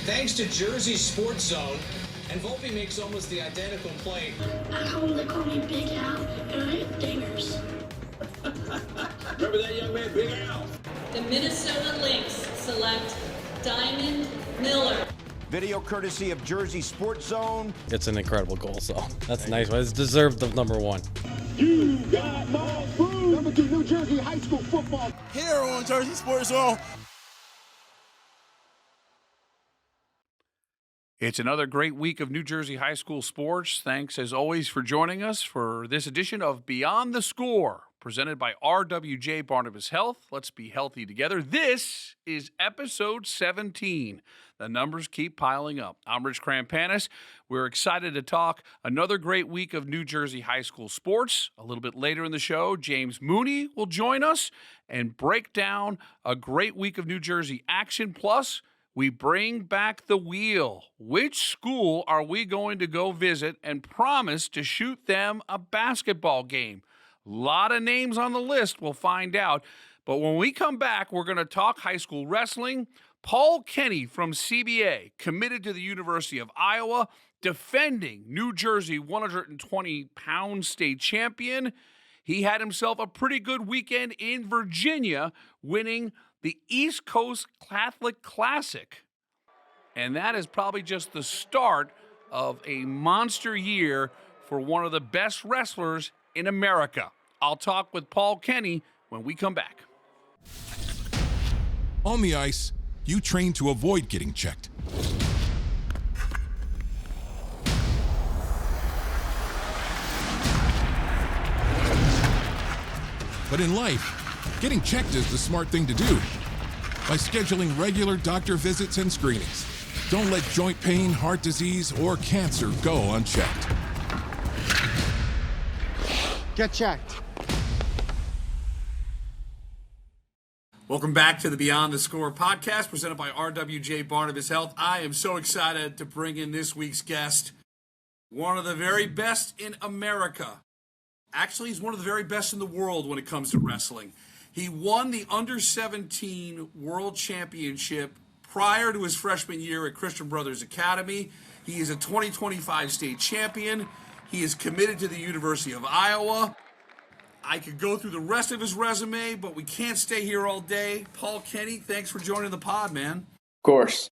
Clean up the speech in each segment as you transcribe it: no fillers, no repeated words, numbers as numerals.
Thanks to Jersey Sports Zone, and Volpe makes almost the identical play. At home, they call me Big Al, and I hit dingers. Remember that young man, Big Al? The Minnesota Lynx select Diamond Miller. Video courtesy of Jersey Sports Zone. It's an incredible goal, so that's nice. It's deserved the number one. You got my food. Number 2, New Jersey high school football. Here on Jersey Sports Zone. It's another great week of New Jersey high school sports. Thanks, as always, for joining us for this edition of Beyond the Score, presented by RWJ Barnabas Health. Let's be healthy together. This is episode 17. The numbers keep piling up. I'm Rich Krampanis. We're excited to talk another great week of New Jersey high school sports. A little bit later in the show, James Mooney will join us and break down a great week of New Jersey action. Plus, we bring back the wheel. Which school are we going to go visit and promise to shoot them a basketball game? A lot of names on the list, we'll find out. But when we come back, we're going to talk high school wrestling. Paul Kenny from CBA, committed to the University of Iowa, defending New Jersey 120-pound state champion. He had himself a pretty good weekend in Virginia, winning the East Coast Catholic Classic. And that is probably just the start of a monster year for one of the best wrestlers in America. I'll talk with Paul Kenny when we come back. On the ice, you train to avoid getting checked. But in life, getting checked is the smart thing to do. By scheduling regular doctor visits and screenings, don't let joint pain, heart disease, or cancer go unchecked. Get checked. Welcome back to the Beyond the Score podcast presented by RWJ Barnabas Health. I am so excited to bring in this week's guest, one of the very best in America. Actually, he's one of the very best in the world when it comes to wrestling. He won the Under-17 World Championship prior to his freshman year at Christian Brothers Academy. He is a 2025 state champion. He is committed to the University of Iowa. I could go through the rest of his resume, but we can't stay here all day. Paul Kenny, thanks for joining the pod, man. Of course.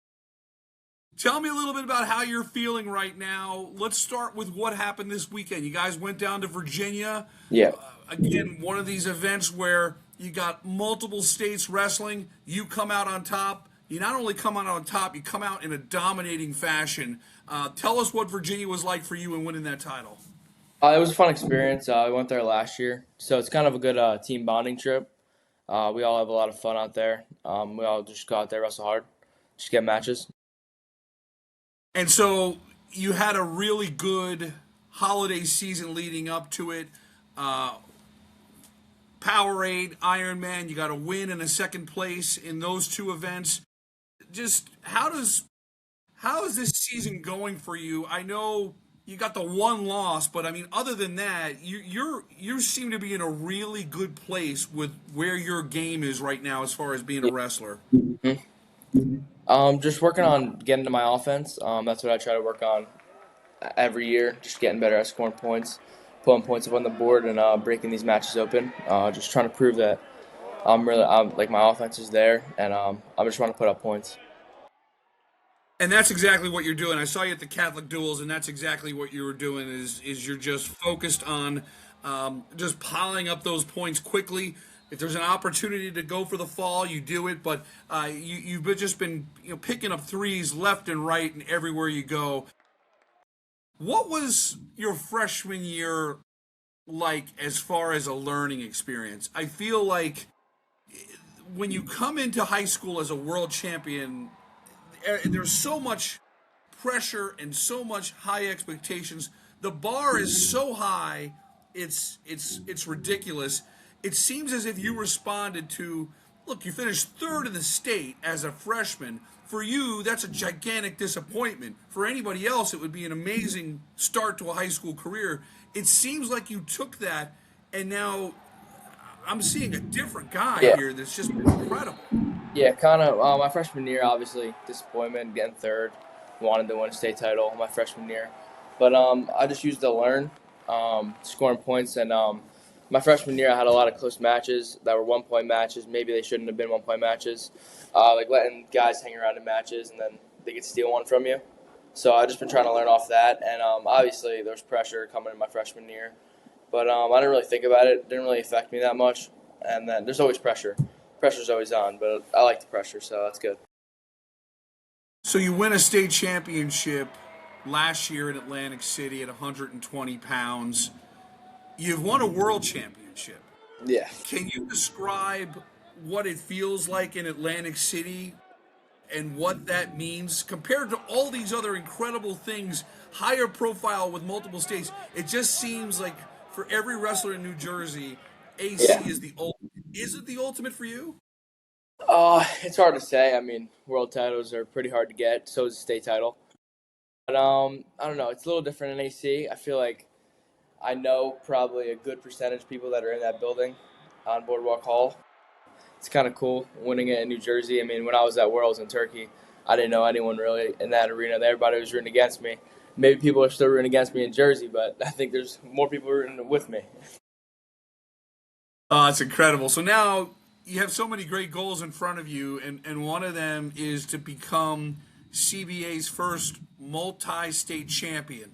Tell me a little bit about how you're feeling right now. Let's start with what happened this weekend. You guys went down to Virginia. Yeah. Again, one of these events where you got multiple states wrestling. You come out on top. You not only come out on top, you come out in a dominating fashion. Tell us what Virginia was like for you in winning that title. It was a fun experience. I went there last year, so it's kind of a good team bonding trip. We all have a lot of fun out there. We all just go out there, wrestle hard, just get matches. And so you had a really good holiday season leading up to it. Powerade, Ironman, you got a win and a second place in those two events. Just how is this season going for you? I know you got the one loss, but I mean, other than that, you seem to be in a really good place with where your game is right now as far as being a wrestler. Just working on getting to my offense. That's what I try to work on every year. Just getting better at scoring points, putting points up on the board, and breaking these matches open. Just trying to prove that I'm like my offense is there, and I just want to put up points. And that's exactly what you're doing. I saw you at the Catholic Duels, and that's exactly what you were doing. Is you're just focused on just piling up those points quickly. If there's an opportunity to go for the fall, you do it. But you've just been picking up threes left and right and everywhere you go. What was your freshman year like as far as a learning experience? I feel like when you come into high school as a world champion, there's so much pressure and so much high expectations. The bar is so high, it's ridiculous. It seems as if you responded to, look, you finished third in the state as a freshman. For you, that's a gigantic disappointment. For anybody else, it would be an amazing start to a high school career. It seems like you took that, and now I'm seeing a different guy here that's just incredible. Yeah, kind of. My freshman year, obviously, disappointment, getting third. Wanted to win a state title my freshman year. But I just used to learn, scoring points. And my freshman year, I had a lot of close matches that were 1-point matches. Maybe they shouldn't have been 1-point matches. Like letting guys hang around in matches and then they could steal one from you. So I've just been trying to learn off that. And obviously, there's pressure coming in my freshman year. But I didn't really think about it. It didn't really affect me that much. And then there's always pressure. Pressure's always on, but I like the pressure, so that's good. So you win a state championship last year in Atlantic City at 120 pounds. You've won a world championship. Yeah. Can you describe what it feels like in Atlantic City and what that means compared to all these other incredible things, higher profile with multiple states? It just seems like for every wrestler in New Jersey, AC is the ultimate. Is it the ultimate for you? It's hard to say. I mean, world titles are pretty hard to get. So is a state title. But I don't know. It's a little different in AC. I feel like I know probably a good percentage of people that are in that building on Boardwalk Hall. It's kind of cool winning it in New Jersey. I mean, when I was at Worlds in Turkey, I didn't know anyone really in that arena. Everybody was rooting against me. Maybe people are still rooting against me in Jersey, but I think there's more people rooting with me. It's incredible. So now you have so many great goals in front of you, and one of them is to become CBA's first multi-state champion.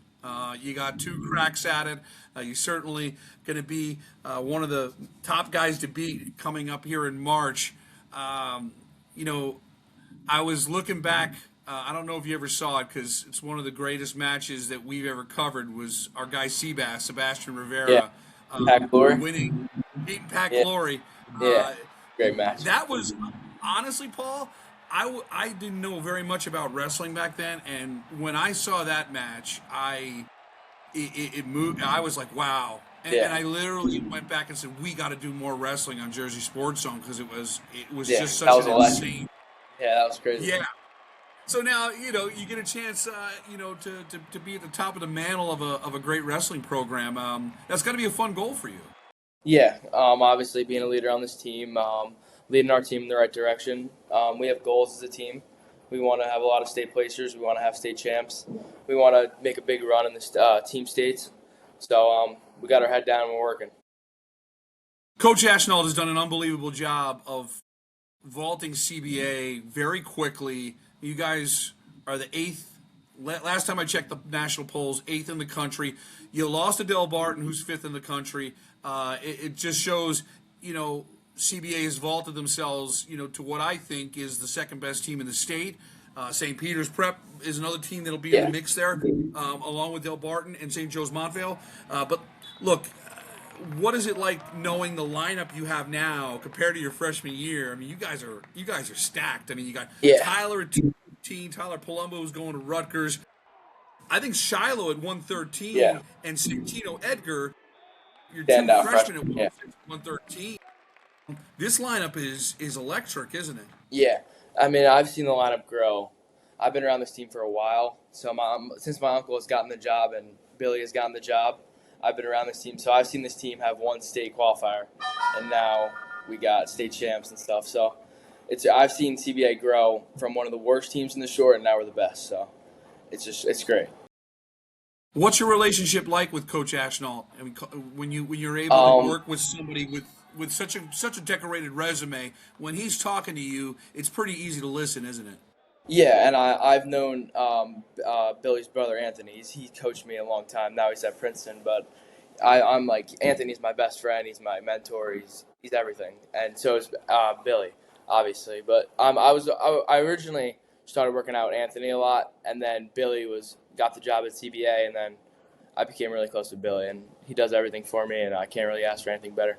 You got 2 cracks at it. You're certainly going to be one of the top guys to beat coming up here in March. I was looking back. I don't know if you ever saw it because it's one of the greatest matches that we've ever covered was our guy Sebastian Rivera. Pat Glory. Beating Pat Glory. Great match. That was, honestly, Paul, I didn't know very much about wrestling back then, and when I saw that match, it moved. I was like, wow. And I literally went back and said, we got to do more wrestling on Jersey Sports Zone because it was just such an insane. Yeah, that was crazy. Yeah. So now, you get a chance, to be at the top of the mantle of a great wrestling program. That's got to be a fun goal for you. Yeah, obviously being a leader on this team, leading our team in the right direction. We have goals as a team. We want to have a lot of state placers. We want to have state champs. We want to make a big run in the team states. So we got our head down and we're working. Coach Ashnault has done an unbelievable job of vaulting CBA very quickly. You guys are the 8th. Last time I checked the national polls, 8th in the country. You lost to Delbarton, who's 5th in the country. It just shows, CBA has vaulted themselves, to what I think is the second best team in the state. St. Peter's Prep is another team that'll be in the mix there, along with Delbarton and St. Joe's Montvale. But look, what is it like knowing the lineup you have now compared to your freshman year? I mean, you guys are stacked. I mean, you got Tyler at 215, Tyler Palumbo who's going to Rutgers. I think Shiloh at 113 and Santino Edgar, your 2 freshmen at 113. This lineup is electric, isn't it? Yeah. I mean, I've seen the lineup grow. I've been around this team for a while. So since my uncle has gotten the job and Billy has gotten the job, I've been around this team. So I've seen this team have 1 state qualifier, and now we got state champs and stuff. So I've seen CBA grow from one of the worst teams in the short, and now we're the best. So it's great. What's your relationship like with Coach Ashnault? I mean, when you're able to work with somebody with such a decorated resume, when he's talking to you, it's pretty easy to listen, isn't it? Yeah, and I've known Billy's brother Anthony. He coached me a long time. Now he's at Princeton, but I'm like, Anthony's my best friend. He's my mentor. He's everything, and so is Billy, obviously. But I originally started working out with Anthony a lot, and then Billy got the job at CBA, and then I became really close with Billy, and he does everything for me, and I can't really ask for anything better.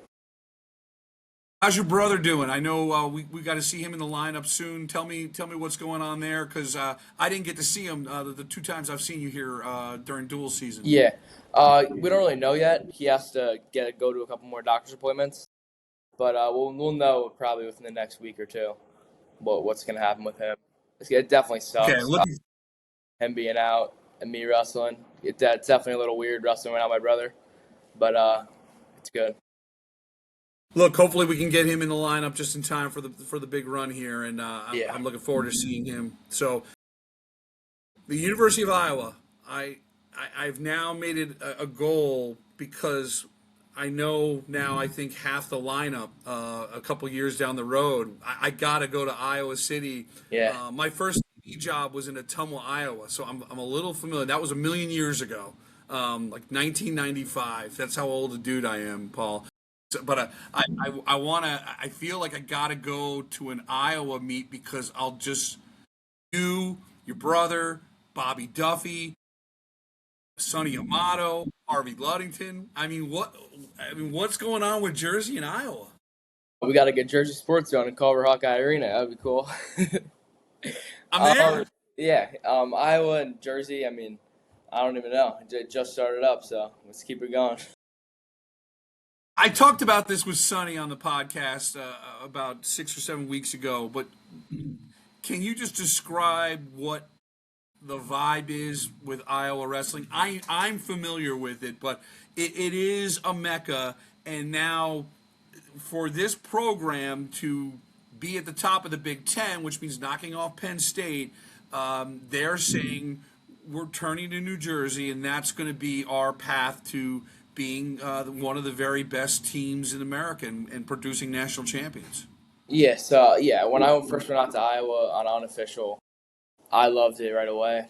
How's your brother doing? I know we got to see him in the lineup soon. Tell me what's going on there, because I didn't get to see him the 2 times I've seen you here during dual season. Yeah, we don't really know yet. He has to go to a couple more doctor's appointments, but we'll know probably within the next week or 2 what's going to happen with him. It definitely sucks. Okay, him being out and me wrestling. It's definitely a little weird wrestling without my brother, but it's good. Look, hopefully we can get him in the lineup just in time for the big run here, and I'm looking forward to seeing him. So, the University of Iowa, I've now made it a goal because I know now I think half the lineup a couple years down the road. I got to go to Iowa City. Yeah. My first TV job was in Ottumwa, Iowa, so I'm a little familiar. That was a million years ago, like 1995. That's how old a dude I am, Paul. But I feel like I got to go to an Iowa meet because I'll just, you, your brother, Bobby Duffy, Sonny Amato, Harvey Luddington. What's going on with Jersey and Iowa? We got to get Jersey Sports Zone in Culver Hawkeye Arena. That would be cool. I'm there. Yeah, Iowa and Jersey, I don't even know. It just started up, so let's keep it going. I talked about this with Sonny on the podcast about 6 or 7 weeks ago, but can you just describe what the vibe is with Iowa wrestling? I'm familiar with it, but it is a mecca, and now for this program to be at the top of the Big Ten, which means knocking off Penn State, they're saying we're turning to New Jersey, and that's going to be our path to being one of the very best teams in America and producing national champions. Yes, when I first went out to Iowa on unofficial, I loved it right away.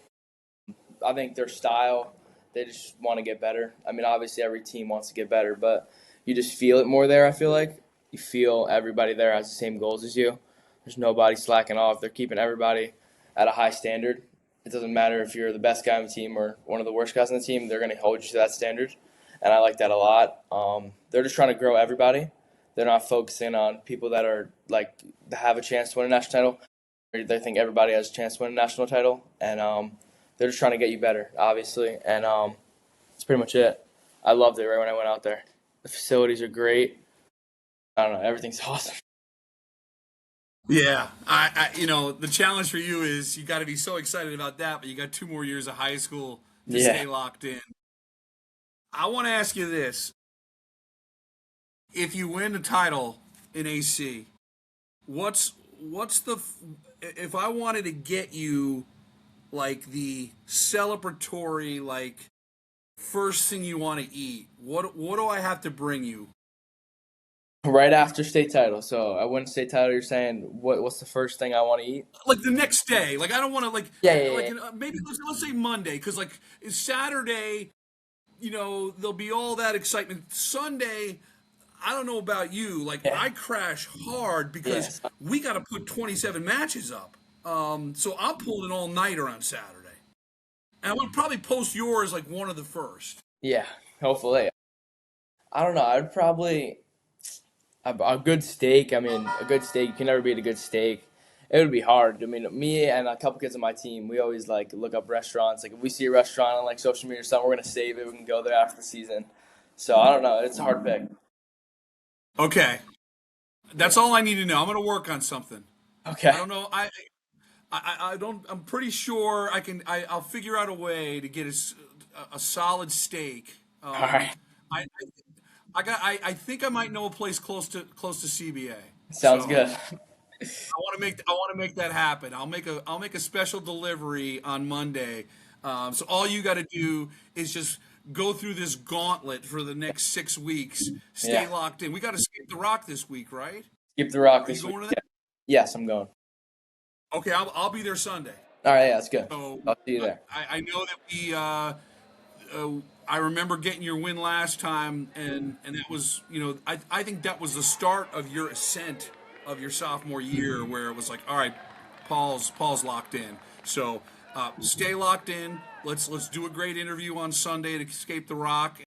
I think their style, they just want to get better. Obviously every team wants to get better, but you just feel it more there, I feel like. You feel everybody there has the same goals as you. There's nobody slacking off. They're keeping everybody at a high standard. It doesn't matter if you're the best guy on the team or one of the worst guys on the team, they're going to hold you to that standard. And I like that a lot. They're just trying to grow everybody. They're not focusing on people that are that have a chance to win a national title. They think everybody has a chance to win a national title, and they're just trying to get you better, obviously. And that's pretty much it. I loved it right when I went out there. The facilities are great. I don't know, everything's awesome. Yeah, the challenge for you is you got to be so excited about that, but you got 2 more years of high school to stay locked in. I want to ask you this. If you win the title in AC, if I wanted to get you the celebratory first thing you want to eat, what do I have to bring you? Right after state title. So I win state title, you're saying what's the first thing I want to eat? The next day. I don't want to maybe let's say Monday, because it's Saturday. There'll be all that excitement. Sunday, I don't know about you. I crash hard because we got to put 27 matches up. So I'm pulling all nighter on Saturday. And I would probably post yours one of the first. Yeah, hopefully. I don't know. I'd probably a good steak. A good steak. You can never beat a good steak. It would be hard. Me and a couple kids on my team, we always look up restaurants. If we see a restaurant on social media or something, we're gonna save it. We can go there after the season. So I don't know. It's a hard pick. Okay, that's all I need to know. I'm gonna work on something. Okay. I don't know. I don't. I'm pretty sure I can. I'll figure out a way to get a solid steak. All right. I think I might know a place close to CBA. Sounds good. I want to make that happen. I'll make a special delivery on Monday. So all you got to do is just go through this gauntlet for the next 6 weeks. Stay locked in. We got to skip the rock this week, right? Skip the rock this week. Yes, I'm going. Okay, I'll be there Sunday. All right, yeah, that's good. So I'll see you there. I know that I remember getting your win last time, and that was I think that was the start of your ascent of your sophomore year, where it was all right, Paul's locked in. So stay locked in. Let's do a great interview on Sunday to escape the rock.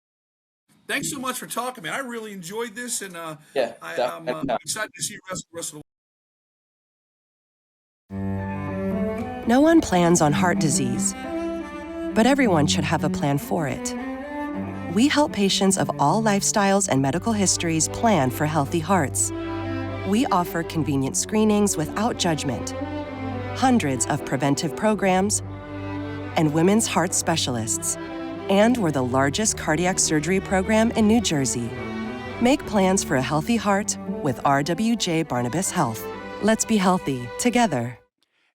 Thanks so much for talking, man. I really enjoyed this, and I'm excited to see you the rest of the No one plans on heart disease, but everyone should have a plan for it. We help patients of all lifestyles and medical histories plan for healthy hearts. We offer convenient screenings without judgment, hundreds of preventive programs, and women's heart specialists. And we're the largest cardiac surgery program in New Jersey. Make plans for a healthy heart with RWJ Barnabas Health. Let's be healthy together.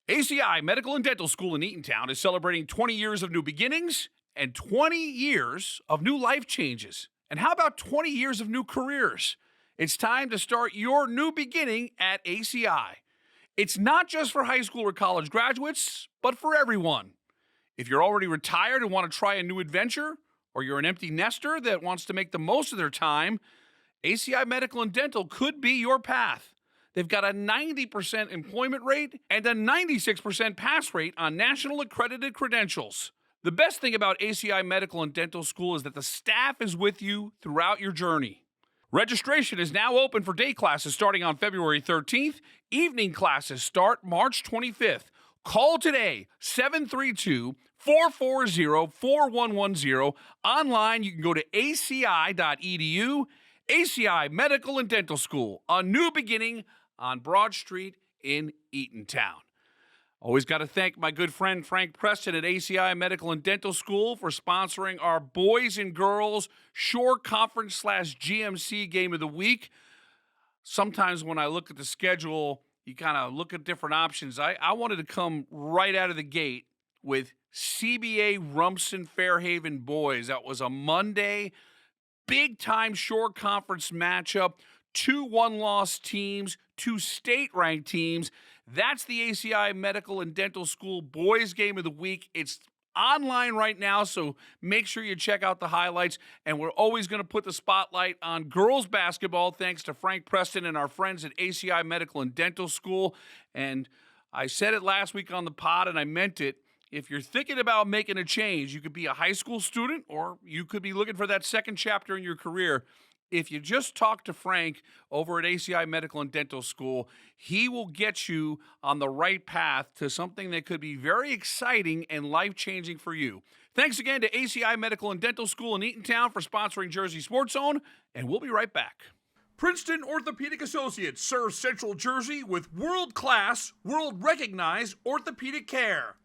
ACI Medical and Dental School in Eatontown is celebrating 20 years of new beginnings and 20 years of new life changes. And how about 20 years of new careers? It's time to start your new beginning at ACI. It's not just for high school or college graduates, but for everyone. If you're already retired and want to try a new adventure, or you're an empty nester that wants to make the most of their time, ACI Medical and Dental could be your path. They've got a 90% employment rate and a 96% pass rate on national accredited credentials. The best thing about ACI Medical and Dental School is that the staff is with you throughout your journey. Registration is now open for day classes starting on February 13th. Evening classes start March 25th. Call today, 732-440-4110. Online, you can go to aci.edu. ACI Medical and Dental School, a new beginning on Broad Street in Eatontown. Always got to thank my good friend Frank Preston at ACI Medical and Dental School for sponsoring our boys and girls Shore Conference/GMC Game of the Week. Sometimes when I look at the schedule, you kind of look at different options. I wanted to come right out of the gate with CBA Rumson Fairhaven boys. That was a Monday big-time Shore Conference matchup, 2 one-loss teams, 2 state-ranked teams. That's the ACI Medical and Dental School Boys Game of the Week. It's online right now, so make sure you check out the highlights. And we're always going to put the spotlight on girls basketball, thanks to Frank Preston and our friends at ACI Medical and Dental School. And I said it last week on the pod, and I meant it. If you're thinking about making a change, you could be a high school student or you could be looking for that second chapter in your career. If you just talk to Frank over at ACI Medical and Dental School, he will get you on the right path to something that could be very exciting and life-changing for you. Thanks again to ACI Medical and Dental School in Eatontown for sponsoring Jersey Sports Zone, and we'll be right back. Princeton Orthopedic Associates serves Central Jersey with world-class, world-recognized orthopedic care.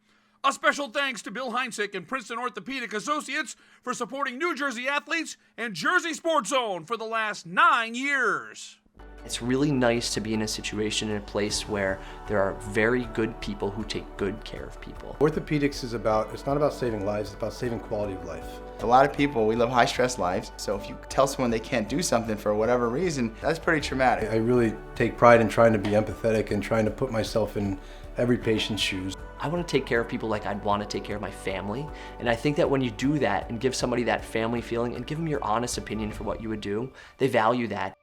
A special thanks to Bill Heinsick and Princeton Orthopedic Associates for supporting New Jersey athletes and Jersey Sports Zone for the last 9 years. It's really nice to be in a situation in a place where there are very good people who take good care of people. Orthopedics is it's not about saving lives, it's about saving quality of life. A lot of people, we live high stress lives, so if you tell someone they can't do something for whatever reason, that's pretty traumatic. I really take pride in trying to be empathetic and trying to put myself in every patient's shoes. I want to take care of people like I'd want to take care of my family. And I think that when you do that and give somebody that family feeling and give them your honest opinion for what you would do, they value that.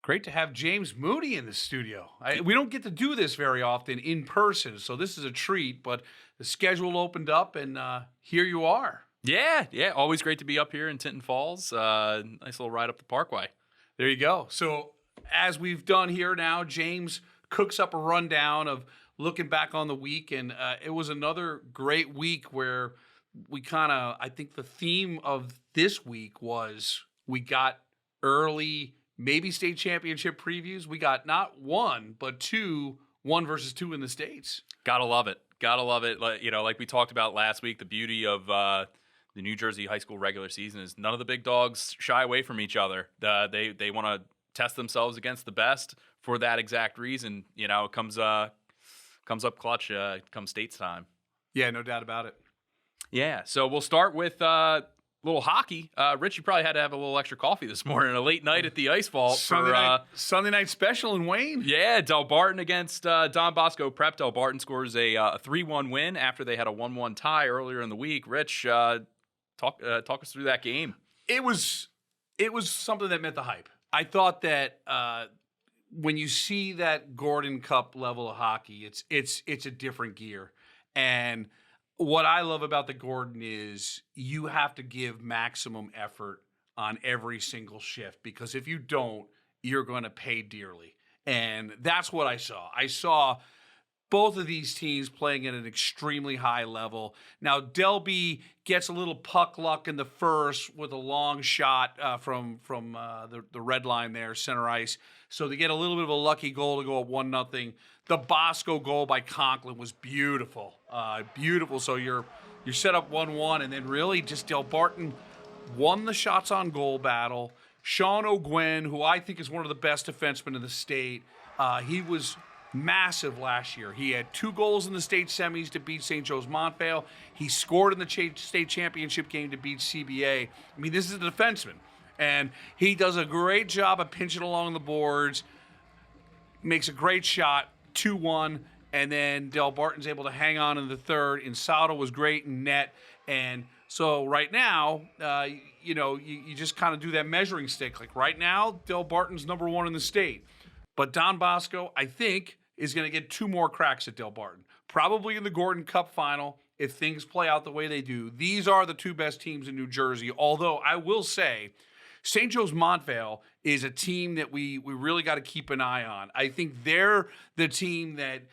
Great to have James Moody in the studio. We don't get to do this very often in person, so this is a treat, but the schedule opened up and here you are. Yeah, always great to be up here in Tinton Falls. Nice little ride up the Parkway. There you go. So as we've done here now, James cooks up a rundown of looking back on the week, and it was another great week where we I think the theme of this week was we got early, maybe state championship previews. We got not one, but 2, 1 versus 2 in the States. Gotta love it. Like we talked about last week, the beauty of the New Jersey high school regular season is none of the big dogs shy away from each other. They want to test themselves against the best for that exact reason. It comes up clutch come state's time. Yeah, no doubt about it. Yeah, so we'll start with little hockey. Rich, you probably had to have a little extra coffee this morning, a late night at the Ice Vault. Sunday night special in Wayne. Yeah, Delbarton against Don Bosco Prep. Delbarton scores a 3-1 win after they had a 1-1 tie earlier in the week. Rich, talk us through that game. It was something that meant the hype. I thought that when you see that Gordon Cup level of hockey, it's a different gear. And what I love about the Gordon is you have to give maximum effort on every single shift, because if you don't, you're going to pay dearly. And that's what I saw. I saw both of these teams playing at an extremely high level. Now, Delby gets a little puck luck in the first with a long shot from the red line there, center ice. So they get a little bit of a lucky goal to go up 1-0. The Bosco goal by Conklin was beautiful, beautiful. So you're set up 1-1, and then really just Delbarton won the shots on goal battle. Sean O'Gwen, who I think is one of the best defensemen in the state, he was massive last year. He had 2 goals in the state semis to beat St. Joe's Montvale. He scored in the state championship game to beat CBA. I mean, this is a defenseman, and he does a great job of pinching along the boards, makes a great shot, 2-1, and then Delbarton's able to hang on in the third. Insato was great in net, and so right now, you just kind of do that measuring stick. Like right now, Delbarton's number 1 in the state. But Don Bosco, I think, is going to get 2 more cracks at Delbarton. Probably in the Gordon Cup final if things play out the way they do. These are the 2 best teams in New Jersey. Although I will say, St. Joe's Montvale is a team that we really got to keep an eye on. I think they're the team that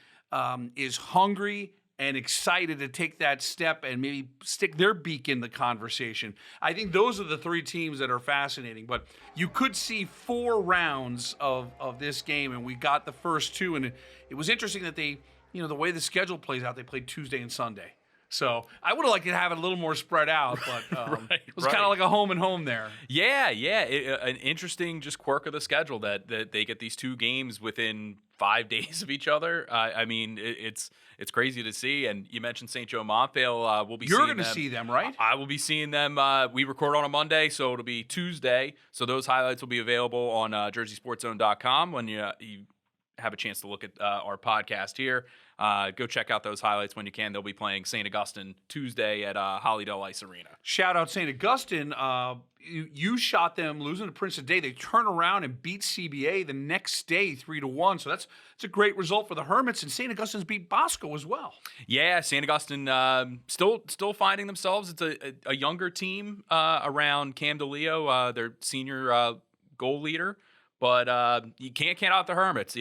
is hungry and excited to take that step and maybe stick their beak in the conversation. I think those are the 3 teams that are fascinating. But you could see 4 rounds of this game, and we got the first 2. And it was interesting that they, the way the schedule plays out, they played Tuesday and Sunday. So I would have liked to have it a little more spread out, but it was kind of like a home and home there. Yeah. An interesting just quirk of the schedule that they get these 2 games within 5 days of each other. I mean, it's crazy to see. And you mentioned St. Joe Montvale. We'll be You're seeing going to see them, right? I will be seeing them. We record on a Monday, so it'll be Tuesday. So those highlights will be available on JerseySportsZone.com when you have a chance to look at our podcast here. Go check out those highlights when you can. They'll be playing St. Augustine Tuesday at Hollydale Ice Arena. Shout out St. Augustine. You shot them losing to Prince today. They turn around and beat CBA the next day 3-1. So that's a great result for the Hermits. And St. Augustine's beat Bosco as well. Yeah, St. Augustine still finding themselves. It's a younger team around Cam DeLeo, their senior goal leader. But you can't count out the Hermits.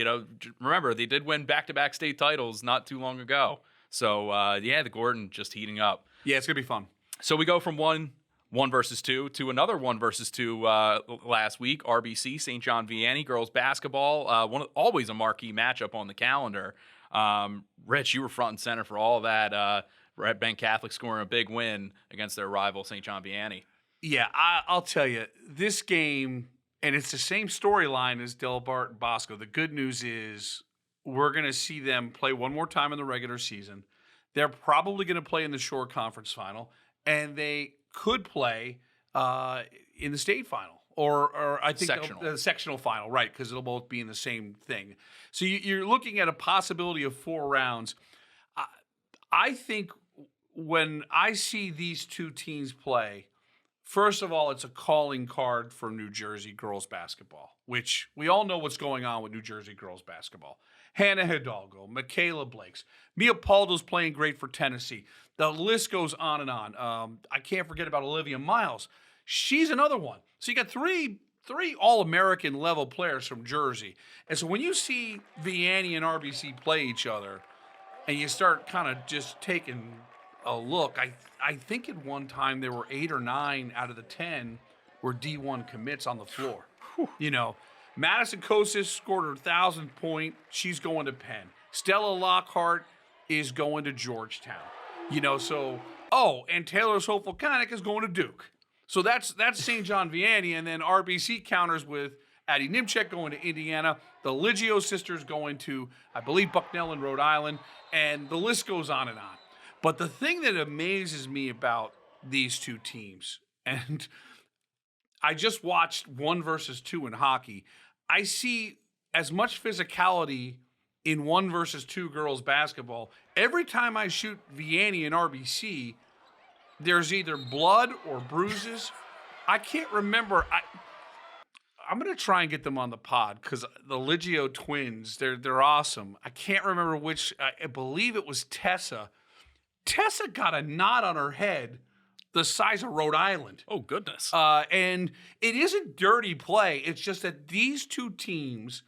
Remember, they did win back-to-back state titles not too long ago. So, the Gordon just heating up. Yeah, it's going to be fun. So we go from one versus 2 to another 1 versus 2 last week. RBC, St. John Vianney girls basketball. Always a marquee matchup on the calendar. Rich, you were front and center for all of that. Red Bank Catholic scoring a big win against their rival, St. John Vianney. Yeah, I'll tell you, this game... And it's the same storyline as Delbarton Bosco. The good news is we're going to see them play one more time in the regular season. They're probably going to play in the Shore Conference Final, and they could play in the state final or I think the sectional final, right? Because it'll both be in the same thing. So you're looking at a possibility of 4 rounds. I think when I see these 2 teams play. First of all, it's a calling card for New Jersey girls basketball, which we all know what's going on with New Jersey girls basketball. Hannah Hidalgo, Michaela Blakes, Mia Paldo's playing great for Tennessee. The list goes on and on. I can't forget about Olivia Miles. She's another one. So you got three All-American level players from Jersey. And so when you see Vianney and RBC play each other, and you start kind of just taking a look, I think at one time there were 8 or 9 out of the 10 were D1 commits on the floor. Madison Kosis scored her 1,000th point. She's going to Penn. Stella Lockhart is going to Georgetown. And Taylor Sofalkanic is going to Duke. So that's St. John Vianney, and then RBC counters with Addie Nimchek going to Indiana, the Liggio sisters going to, I believe, Bucknell in Rhode Island, and the list goes on and on. But the thing that amazes me about these 2 teams, and I just watched 1 versus 2 in hockey, I see as much physicality in 1 versus 2 girls basketball. Every time I shoot Vianney and RBC, there's either blood or bruises. I can't remember. I'm going to try and get them on the pod because the Liggio twins, they're awesome. I can't remember which. I believe it was Tessa. Tessa got a knot on her head the size of Rhode Island. Oh, goodness. And it isn't dirty play. It's just that these 2 teams,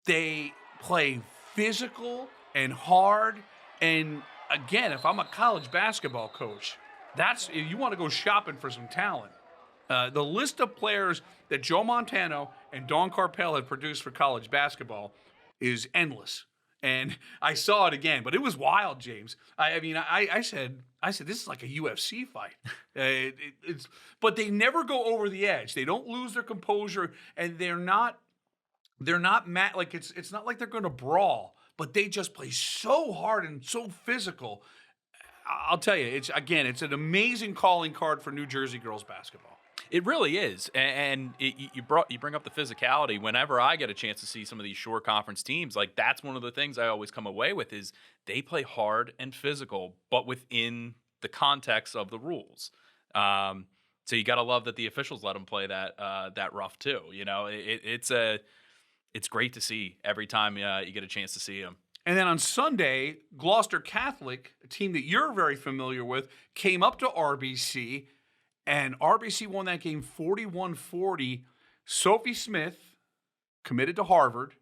they play physical and hard. And, again, if I'm a college basketball coach, if you want to go shopping for some talent. The list of players that Joe Montano and Dawn Carpel have produced for college basketball is endless. And I saw it again, but it was wild, James. I said this is like a UFC fight. But they never go over the edge. They don't lose their composure, and they're not mad. Like it's not like they're going to brawl, but they just play so hard and so physical. I'll tell you, it's an amazing calling card for New Jersey girls basketball. It really is, and you bring up the physicality. Whenever I get a chance to see some of these shore conference teams, like that's one of the things I always come away with is they play hard and physical, but within the context of the rules. So you got to love that the officials let them play that rough too. You know, it's great to see every time you get a chance to see them. And then on Sunday, Gloucester Catholic, a team that you're very familiar with, came up to RBC. And RBC won that game 41-40. Sophie Smith, committed to Harvard,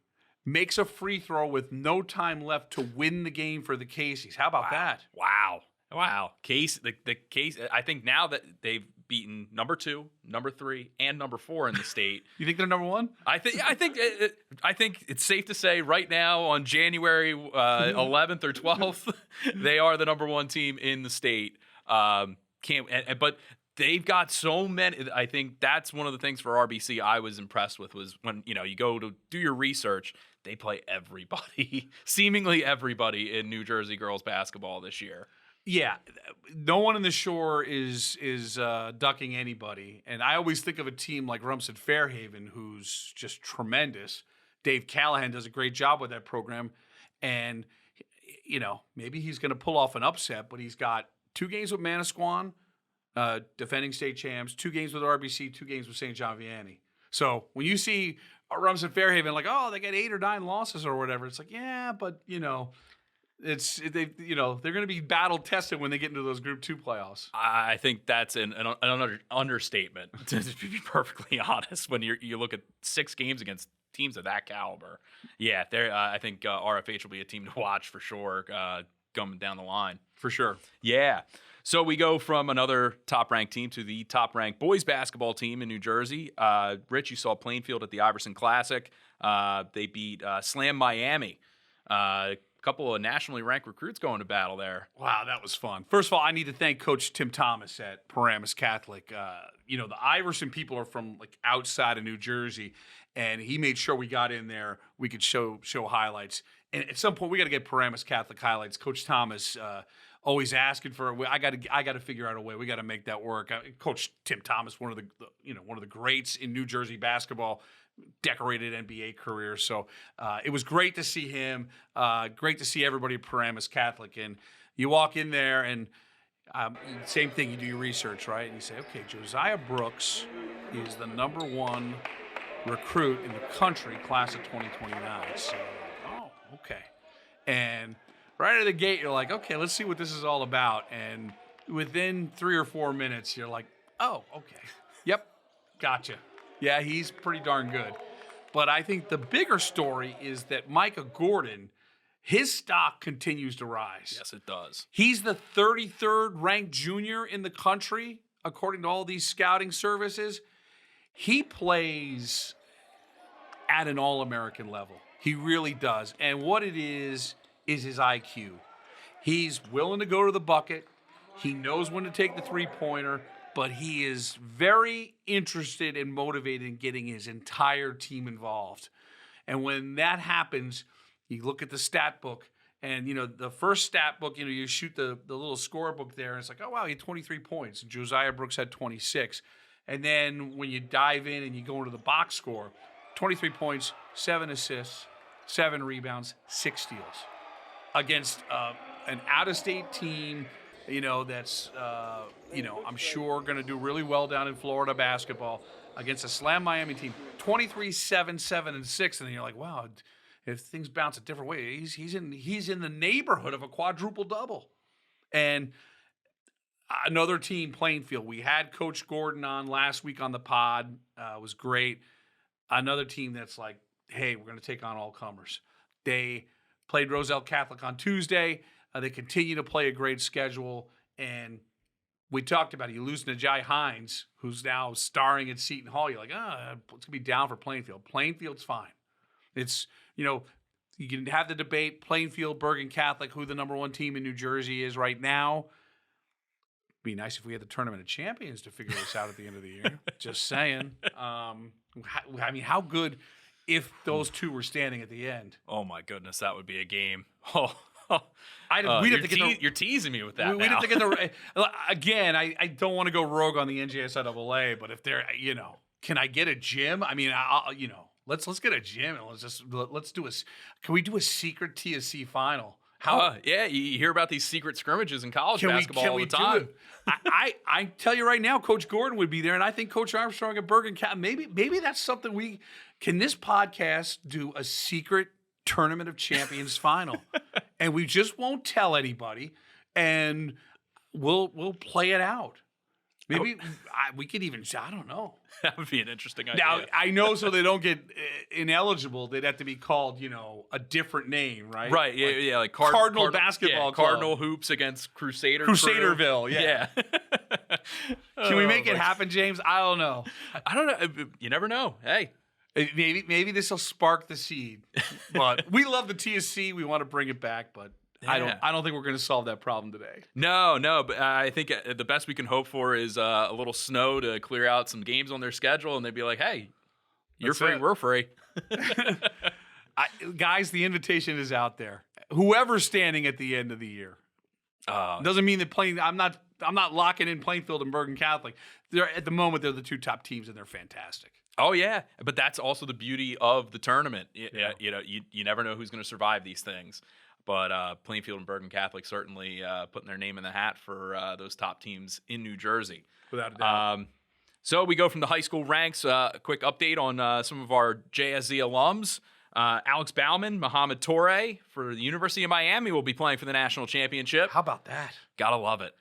makes a free throw with no time left to win the game for the Caseys. How about that? Wow. Case, the Case. I think now that they've beaten number 2, number 3, and number 4 in the state. You think they're number 1? I think it's safe to say right now on January 11th or 12th, they are the number 1 team in the state. But they've got so many. I think that's one of the things for RBC I was impressed with was when you go to do your research, they play everybody, seemingly everybody in New Jersey girls basketball this year. Yeah, no one in the shore is ducking anybody. And I always think of a team like Rumstead Fairhaven, who's just tremendous. Dave Callahan does a great job with that program. And, maybe he's going to pull off an upset, but he's got 2 games with Manasquan, defending state champs, 2 games with RBC, 2 games with St. John Vianney. So when you see Rumstead Fairhaven, like, oh, they got 8 or 9 losses or whatever, it's like, yeah, but, they're going to be battle tested when they get into those Group 2 playoffs. I think that's an understatement, to be perfectly honest. When you look at 6 games against teams of that caliber, yeah, I think RFH will be a team to watch for sure, coming down the line. For sure. Yeah. So we go from another top-ranked team to the top-ranked boys basketball team in New Jersey. Rich, you saw Plainfield at the Iverson Classic. They beat Slam Miami. Couple of nationally ranked recruits going to battle there. Wow, that was fun. First of all, I need to thank Coach Tim Thomas at Paramus Catholic. The Iverson people are from like outside of New Jersey, and he made sure we got in there. We could show highlights. And at some point, we got to get Paramus Catholic highlights. Coach Thomas always asking for. I got to figure out a way. We got to make that work. Coach Tim Thomas, one of the greats in New Jersey basketball. Decorated NBA career. So it was great to see him. Great to see everybody at Paramus Catholic. And you walk in there and same thing, you do your research, right? And you say, okay, Josiah Brooks is the number 1 recruit in the country, class of 2029. So, oh, okay. And right out of the gate, you're like, okay, let's see what this is all about. And within 3 or 4 minutes, you're like, oh, okay. Yep, gotcha. Yeah, he's pretty darn good. But I think the bigger story is that Micah Gordon, his stock continues to rise. Yes, it does. He's the 33rd ranked junior in the country, according to all these scouting services. He plays at an All-American level. He really does. And what it is his IQ. He's willing to go to the bucket. He knows when to take the three-pointer. But he is very interested and motivated in getting his entire team involved. And when that happens, you look at the stat book, and, the first stat book, you shoot the little scorebook there, and it's like, oh, wow, he had 23 points. And Josiah Brooks had 26. And then when you dive in and you go into the box score, 23 points, 7 assists, 7 rebounds, 6 steals against an out-of-state team that's, I'm sure going to do really well down in Florida basketball against a Slam Miami team, 23, 7, 7, and 6. And then you're like, wow, if things bounce a different way, he's in the neighborhood of a quadruple double. And another team, Plainfield. We had Coach Gordon on last week on the pod. It was great. Another team that's like, hey, we're going to take on all comers. They played Roselle Catholic on Tuesday. They continue to play a great schedule, and we talked about it. You lose Najai Hines, who's now starring at Seton Hall. You're like, it's going to be down for Plainfield. Plainfield's fine. It's, You can have the debate, Plainfield, Bergen Catholic, who the number one team in New Jersey is right now. Be nice if we had the Tournament of Champions to figure this out at the end of the year. Just saying. I mean, how good if those two were standing at the end? Oh my goodness, that would be a game. You're teasing me with that. We'd have to get the again. I don't want to go rogue on the NJSIAA, but if they're can I get a gym? I mean, let's get a gym and let's do can we do a secret TSC final? Yeah, you hear about these secret scrimmages in college basketball all the time. I tell you right now, Coach Gordon would be there, and I think Coach Armstrong at Bergen Cat. Maybe that's something can this podcast do a secret Tournament of Champions final, and we just won't tell anybody, and we'll play it out. Maybe we could even, I don't know. That would be an interesting idea. Now, I know so they don't get ineligible, they'd have to be called, a different name, right? Right, yeah, like Cardinal Basketball Club. Cardinal Hoops against Crusaderville, yeah. Can we make it happen, James? I don't know. I don't know. You never know. Hey. Maybe this will spark the seed. But we love the TSC. We want to bring it back, but yeah. I don't think we're going to solve that problem today. No, but I think the best we can hope for is a little snow to clear out some games on their schedule, and they'd be like, hey, you're free, we're free. Guys, the invitation is out there. Whoever's standing at the end of the year. Doesn't mean that I'm not locking in Plainfield and Bergen Catholic. At the moment, they're the two top teams, and they're fantastic. Oh, yeah, but that's also the beauty of the tournament. You never know who's going to survive these things. But Plainfield and Bergen Catholic certainly putting their name in the hat for those top teams in New Jersey. Without a doubt. So we go from the high school ranks. A quick update on some of our JSZ alums. Alex Bauman, Mohamed Toure for the University of Miami will be playing for the national championship. How about that? Gotta love it.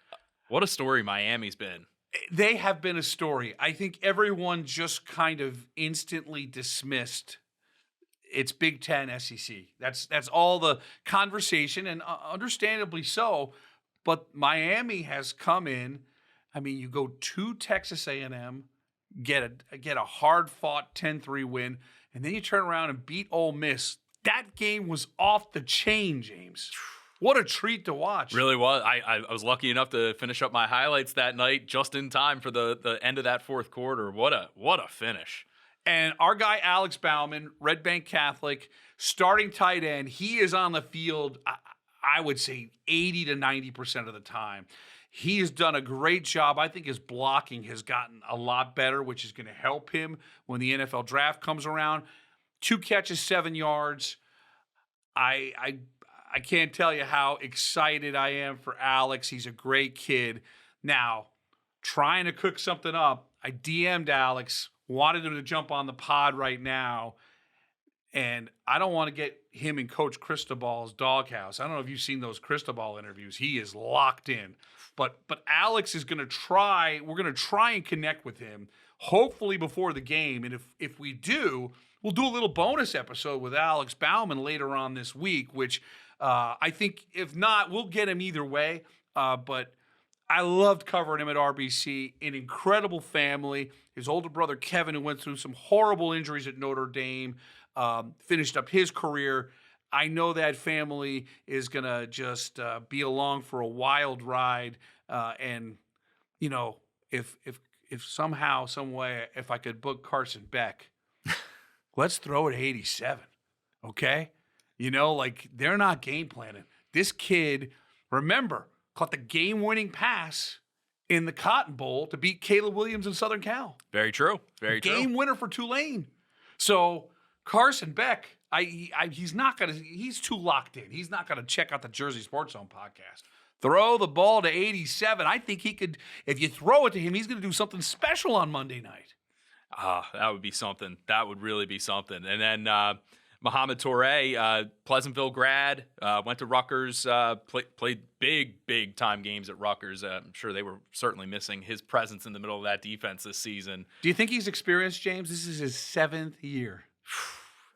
What a story Miami's been. They have been a story. I think everyone just kind of instantly dismissed it's Big Ten, SEC. That's all the conversation, and understandably so. But Miami has come in. I mean, you go to Texas A&M, get a hard-fought 10-3 win, and then you turn around and beat Ole Miss. That game was off the chain, James. What a treat to watch. Really was. I was lucky enough to finish up my highlights that night just in time for the end of that fourth quarter. What a finish. And our guy, Alex Bauman, Red Bank Catholic, starting tight end, he is on the field, I would say 80 to 90% of the time. He has done a great job. I think his blocking has gotten a lot better, which is going to help him when the NFL draft comes around. 2 catches, 7 yards. I can't tell you how excited I am for Alex. He's a great kid. Now, trying to cook something up, I DM'd Alex, wanted him to jump on the pod right now, and I don't want to get him in Coach Cristobal's doghouse. I don't know if you've seen those Cristobal interviews. He is locked in. But Alex is going to try. We're going to try and connect with him, hopefully before the game. And if we do, we'll do a little bonus episode with Alex Bauman later on this week, which I think if not, we'll get him either way. But I loved covering him at RBC. An incredible family. His older brother, Kevin, who went through some horrible injuries at Notre Dame, finished up his career. I know that family is going to just be along for a wild ride. And, if somehow, some way, if I could book Carson Beck, let's throw it at 87, okay? They're not game planning. This kid, remember, caught the game-winning pass in the Cotton Bowl to beat Caleb Williams in Southern Cal. Very true. Very true. Game winner for Tulane. So Carson Beck, he's too locked in. He's not going to check out the Jersey Sports Zone podcast. Throw the ball to 87. I think he could, if you throw it to him, he's going to do something special on Monday night. That would be something. That would really be something. And then Mohamed Toure, Pleasantville grad, went to Rutgers, played big time games at Rutgers. I'm sure they were certainly missing his presence in the middle of that defense this season. Do you think he's experienced, James? This is his 7th year.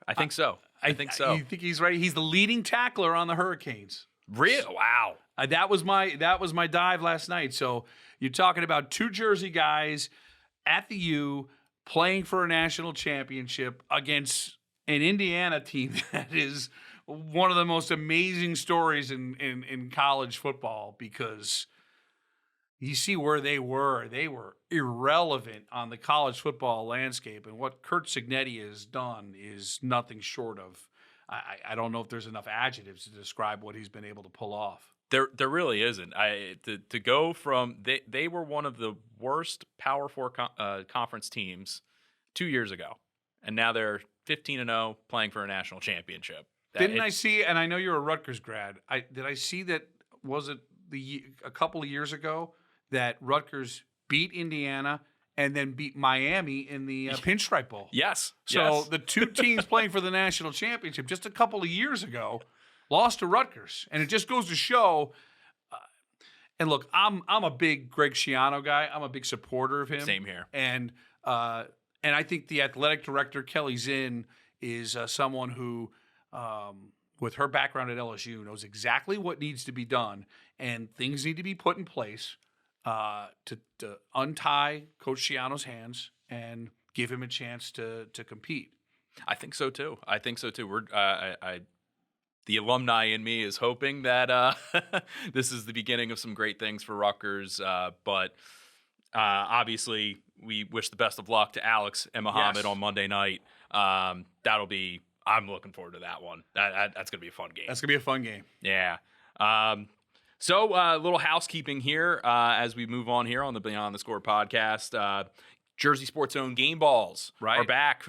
I think so. I think so. You think he's ready? He's the leading tackler on the Hurricanes. Really? Wow. That was my dive last night. So you're talking about 2 Jersey guys at the U playing for a national championship against an Indiana team that is one of the most amazing stories in college football, because you see where they were. They were irrelevant on the college football landscape, and what Curt Cignetti has done is nothing short of, I don't know if there's enough adjectives to describe what he's been able to pull off. There really isn't. To go from they were one of the worst Power 4 conference teams 2 years ago, and now they're 15-0 playing for a national championship. I see? And I know you're a Rutgers grad. Did I see that? Was it a couple of years ago that Rutgers beat Indiana and then beat Miami in the Pinstripe Bowl? Yes. So the two teams playing for the national championship just a couple of years ago lost to Rutgers, and it just goes to show. And look, I'm a big Greg Schiano guy. I'm a big supporter of him. Same here. And I think the athletic director Kelly Zinn is someone who, with her background at LSU, knows exactly what needs to be done, and things need to be put in place to untie Coach Schiano's hands and give him a chance to compete. I think so too. We're the alumni in me is hoping that this is the beginning of some great things for Rutgers. But obviously, we wish the best of luck to Alex and Mohamed on Monday night. I'm looking forward to that one. That's going to be a fun game. That's going to be a fun game. Yeah. So a little housekeeping here as we move on here on the Beyond the Score podcast. Jersey Sports Zone Game Balls are back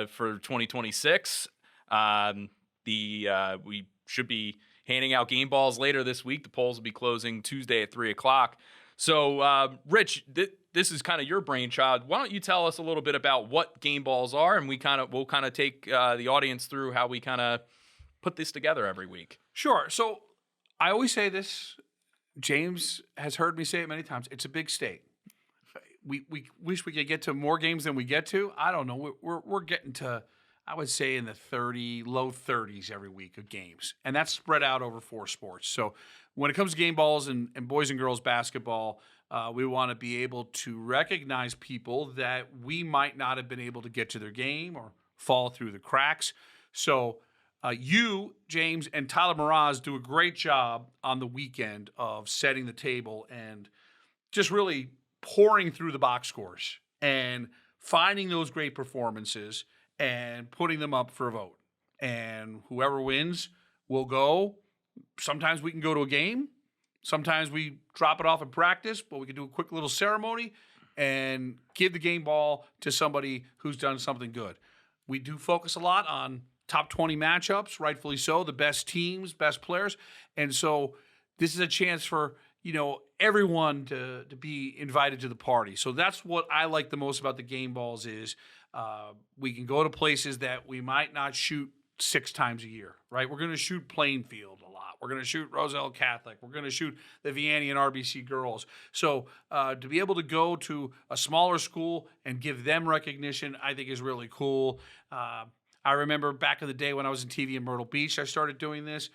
for 2026. We should be handing out game balls later this week. The polls will be closing Tuesday at 3:00. So, Rich, this is kind of your brainchild. Why don't you tell us a little bit about what game balls are, and we'll kind of take the audience through how we kind of put this together every week. Sure. So I always say this. James has heard me say it many times. It's a big state. We wish we could get to more games than we get to. I don't know. We're getting to, I would say, in the low 30s every week of games. And that's spread out over 4 sports. So when it comes to game balls and boys and girls basketball, we want to be able to recognize people that we might not have been able to get to their game or fall through the cracks. So you, James, and Tyler Mraz do a great job on the weekend of setting the table and just really pouring through the box scores and finding those great performances and putting them up for a vote. And whoever wins will go. Sometimes we can go to a game. Sometimes we drop it off in practice, but we can do a quick little ceremony and give the game ball to somebody who's done something good. We do focus a lot on top 20 matchups, rightfully so, the best teams, best players. And so this is a chance for, everyone to be invited to the party. So that's what I like the most about the game balls is we can go to places that we might not shoot 6 times a year, right? We're going to shoot Plainfield a lot. We're going to shoot Roselle Catholic. We're going to shoot the Vianney and RBC girls. So to be able to go to a smaller school and give them recognition, I think is really cool. I remember back in the day when I was in TV in Myrtle Beach, I started doing this.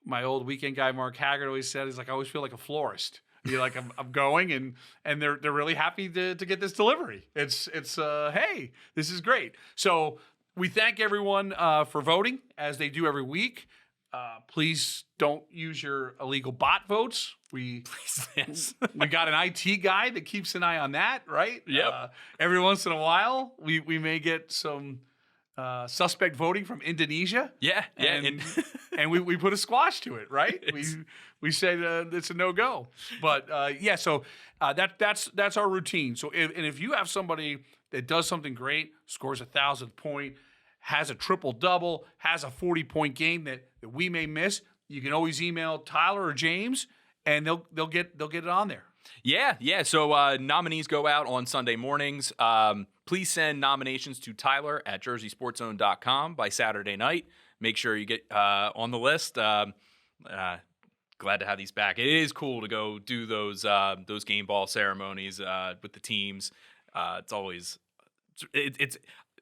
My old weekend guy, Mark Haggard, always said, he's like, I always feel like a florist. You're like, I'm going, and they're really happy to get this delivery. It's hey, this is great. So we thank everyone for voting, as they do every week. Please don't use your illegal bot votes. We got an IT guy that keeps an eye on that, right? Yep. Every once in a while, we may get some suspect voting from Indonesia. Yeah. And we put a squash to it, right? We say it's a no-go. But so that's our routine. So if you have somebody that does something great, scores 1,000th point, has a triple-double, has a 40-point game that we may miss, you can always email Tyler or James, and they'll get it on there. Yeah. So nominees go out on Sunday mornings. Please send nominations to Tyler at jerseysportszone.com by Saturday night. Make sure you get on the list. Glad to have these back. It is cool to go do those game ball ceremonies with the teams. It's always it's.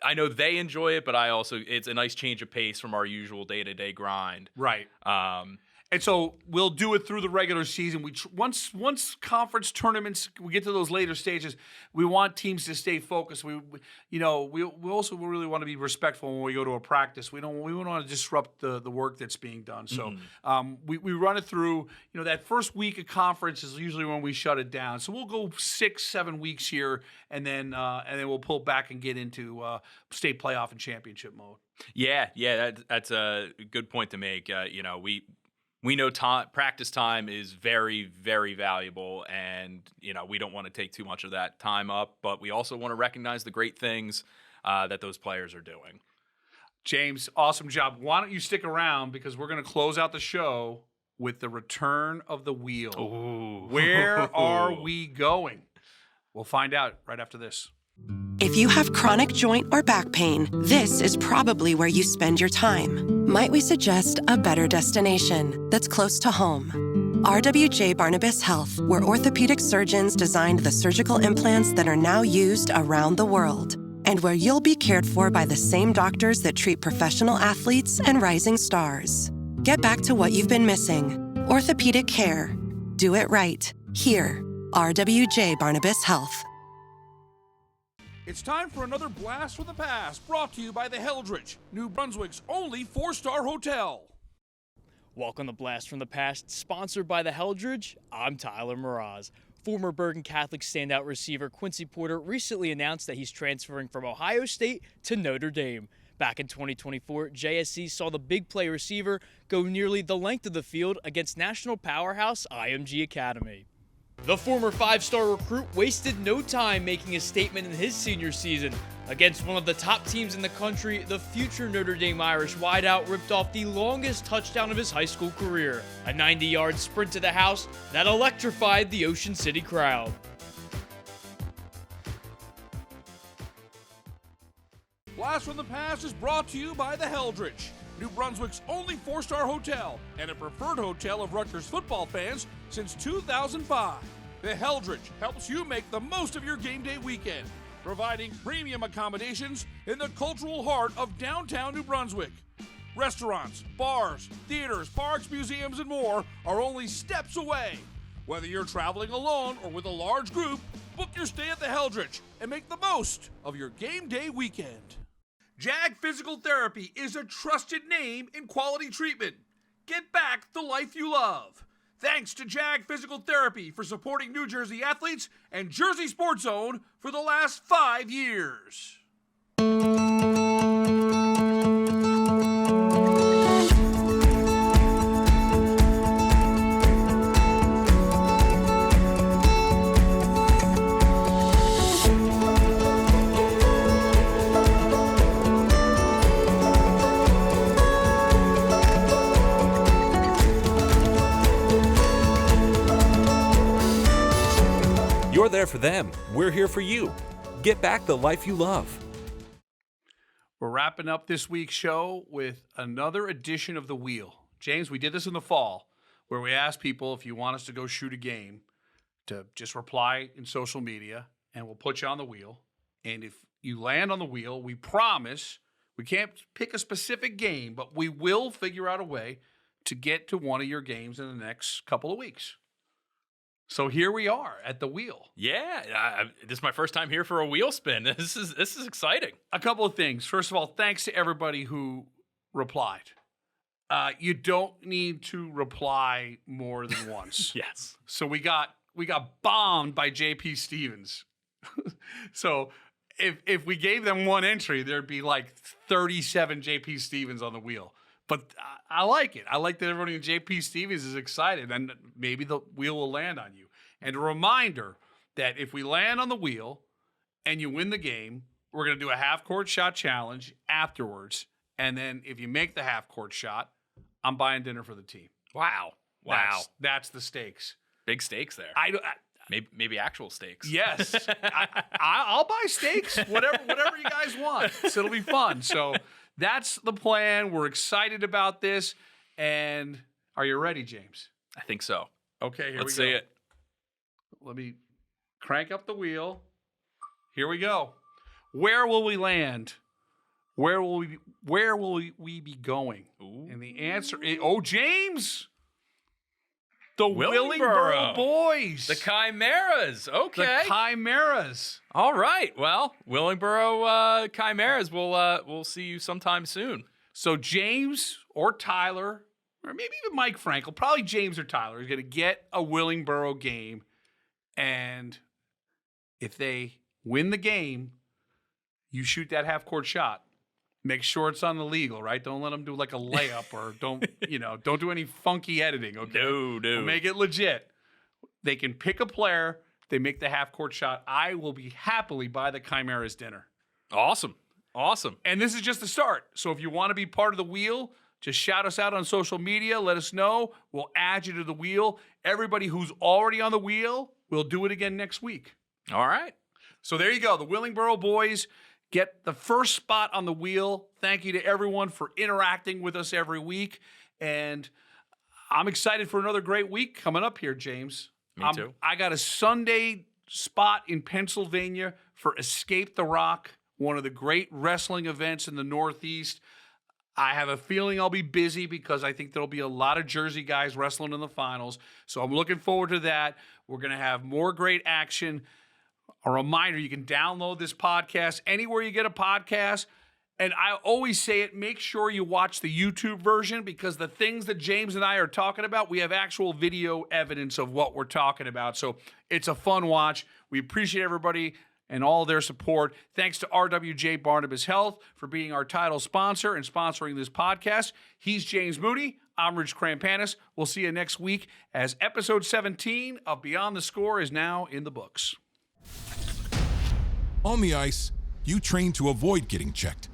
I know they enjoy it, but it's a nice change of pace from our usual day-to-day grind. Right. And so we'll do it through the regular season. Once conference tournaments, we get to those later stages, we want teams to stay focused. We also really want to be respectful when we go to a practice. We don't want to disrupt the work that's being done. So we run it through. That first week of conference is usually when we shut it down. So we'll go 6-7 weeks here, and then we'll pull back and get into state playoff and championship mode. Yeah, that's a good point to make. We know practice time is very, very valuable, and we don't want to take too much of that time up, but we also want to recognize the great things that those players are doing. James, awesome job. Why don't you stick around, because we're going to close out the show with the return of the wheel. Ooh. Where are we going? We'll find out right after this. If you have chronic joint or back pain, this is probably where you spend your time. Might we suggest a better destination that's close to home? RWJ Barnabas Health, where orthopedic surgeons designed the surgical implants that are now used around the world, and where you'll be cared for by the same doctors that treat professional athletes and rising stars. Get back to what you've been missing. Orthopedic care. Do it right. Here, RWJ Barnabas Health. It's time for another Blast from the Past, brought to you by the Heldridge, New Brunswick's only 4-star hotel. Welcome to Blast from the Past, sponsored by the Heldridge. I'm Tyler Mraz. Former Bergen Catholic standout receiver Quincy Porter recently announced that he's transferring from Ohio State to Notre Dame. Back in 2024, JSZ saw the big play receiver go nearly the length of the field against national powerhouse IMG Academy. The former 5-star recruit wasted no time making a statement in his senior season. Against one of the top teams in the country, the future Notre Dame Irish wideout ripped off the longest touchdown of his high school career, a 90-yard sprint to the house that electrified the Ocean City crowd. Blast from the Past is brought to you by the Heldridge, New Brunswick's only 4-star hotel and a preferred hotel of Rutgers football fans since 2005. The Heldridge helps you make the most of your game day weekend, providing premium accommodations in the cultural heart of downtown New Brunswick. Restaurants, bars, theaters, parks, museums, and more are only steps away. Whether you're traveling alone or with a large group, book your stay at the Heldridge and make the most of your game day weekend. JAG Physical Therapy is a trusted name in quality treatment. Get back the life you love. Thanks to JAG Physical Therapy for supporting New Jersey athletes and Jersey Sports Zone for the last 5 years. You're there for them. We're here for you. Get back the life you love. We're wrapping up this week's show with another edition of The Wheel. James, we did this in the fall, where we asked people if you want us to go shoot a game to just reply in social media, and we'll put you on the wheel. And if you land on the wheel, we promise we can't pick a specific game, but we will figure out a way to get to one of your games in the next couple of weeks. So here we are at the wheel. Yeah, this is my first time here for a wheel spin. This is exciting. A couple of things. First of all, thanks to everybody who replied. You don't need to reply more than once. Yes. So we got bombed by JP Stevens. So if we gave them one entry, there'd be like 37 JP Stevens on the wheel. But I like it. I like that everybody in JP Stevens is excited, and maybe the wheel will land on you. And a reminder that if we land on the wheel and you win the game, we're going to do a half-court shot challenge afterwards. And then if you make the half-court shot, I'm buying dinner for the team. Wow. That's the stakes. Big stakes there. Maybe actual steaks. Yes. I'll buy steaks, whatever you guys want. So it'll be fun. So that's the plan. We're excited about this. And are you ready, James? I think so. Okay, here Let's we go. see it. Let me crank up the wheel. Here we go. Where will we land? Where will we be going? Ooh. And the answer is, James, The Willingboro boys. The Chimeras. Okay. The Chimeras. All right. Well, Willingboro Chimeras, we'll see you sometime soon. So James or Tyler, or maybe even Mike Frankel, probably James or Tyler, is going to get a Willingboro game. And if they win the game, you shoot that half-court shot. Make sure it's on the legal, right? Don't let them do like a layup or don't do any funky editing, okay? No. We'll make it legit. They can pick a player. They make the half-court shot. I will be happily buy the Chimeras dinner. Awesome. And this is just the start. So if you want to be part of the wheel, just shout us out on social media. Let us know. We'll add you to the wheel. Everybody who's already on the wheel, we'll do it again next week. All right. So there you go. The Willingboro boys get the first spot on the wheel. Thank you to everyone for interacting with us every week. And I'm excited for another great week coming up here, James. Me too. I got a Sunday spot in Pennsylvania for Escape the Rock, one of the great wrestling events in the Northeast. I have a feeling I'll be busy because I think there'll be a lot of Jersey guys wrestling in the finals. So I'm looking forward to that. We're going to have more great action. A reminder, you can download this podcast anywhere you get a podcast. And I always say it, make sure you watch the YouTube version because the things that James and I are talking about, we have actual video evidence of what we're talking about. So it's a fun watch. We appreciate everybody and all their support. Thanks to RWJ Barnabas Health for being our title sponsor and sponsoring this podcast. He's James Moody. I'm Rich Krampanis. We'll see you next week as episode 17 of Beyond the Score is now in the books. On the ice, you train to avoid getting checked.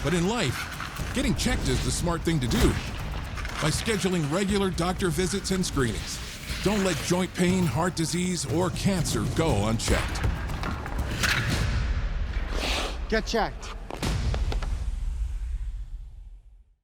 But in life, getting checked is the smart thing to do. By scheduling regular doctor visits and screenings, don't let joint pain, heart disease, or cancer go unchecked. Get checked.